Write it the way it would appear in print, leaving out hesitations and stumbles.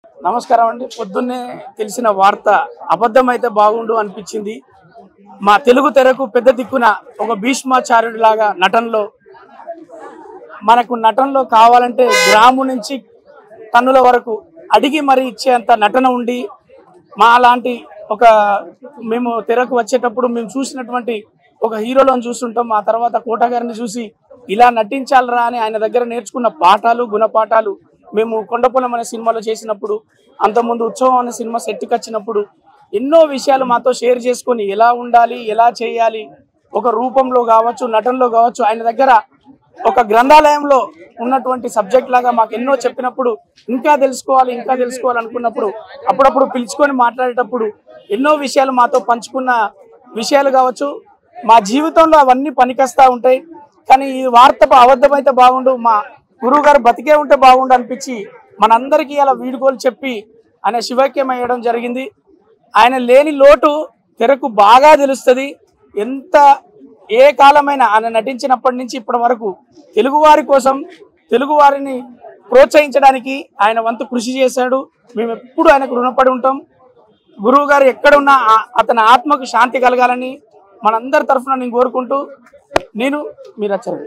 నమస్కారం అండి. పొద్దున్నే తెలిసిన వార్త అబద్ధమైతే బాగుండు అనిపించింది. మా తెలుగు తెరకు పెద్ద దిక్కున ఒక భీష్మాచార్యుడి లాగా నటనలో కావాలంటే గ్రాము నుంచి టన్నుల వరకు అడిగి మరి ఇచ్చేంత నటన ఉండి మా లాంటి మేము తెరకు వచ్చేటప్పుడు మేము చూసినటువంటి ఒక హీరోలను చూస్తుంటాం. ఆ తర్వాత కోట గారిని చూసి ఇలా నటించాలరా అని ఆయన దగ్గర నేర్చుకున్న పాఠాలు గుణపాఠాలు మేము కొండపొలం అనే సినిమాలో చేసినప్పుడు, అంతకుముందు ఉత్సవం అనే సినిమా సెట్కి వచ్చినప్పుడు ఎన్నో విషయాలు మాతో షేర్ చేసుకొని ఎలా ఉండాలి, ఎలా చేయాలి, ఒక రూపంలో కావచ్చు, నటనలో కావచ్చు, ఆయన దగ్గర ఒక గ్రంథాలయంలో ఉన్నటువంటి సబ్జెక్ట్ లాగా మాకు ఎన్నో చెప్పినప్పుడు ఇంకా తెలుసుకోవాలి అనుకున్నప్పుడు అప్పుడప్పుడు పిలుచుకొని మాట్లాడేటప్పుడు ఎన్నో విషయాలు మాతో పంచుకున్న విషయాలు కావచ్చు. మా జీవితంలో అవన్నీ పనికొస్తా ఉంటాయి. కానీ ఈ వార్త అబద్ధమైతే బాగుండు, మా గురువు గారు బతికే ఉంటే బాగుండు అనిపించి మనందరికీ అలా వీడుకోలు చెప్పి ఆయన శివైక్యం అయ్యడం జరిగింది. ఆయన లేని లోటు తెరకు బాగా తెలుస్తుంది. ఏ కాలమైనా ఆయన నటించినప్పటి నుంచి ఇప్పటి వరకు తెలుగువారి కోసం, తెలుగువారిని ప్రోత్సహించడానికి ఆయన వంతు కృషి చేశాడు. మేము ఎప్పుడు ఆయనకు రుణపడి ఉంటాం. గురువు గారు ఎక్కడున్నా అతని ఆత్మకు శాంతి కలగాలని మనందరి తరఫున నేను కోరుకుంటూ మీరు వచ్చారు.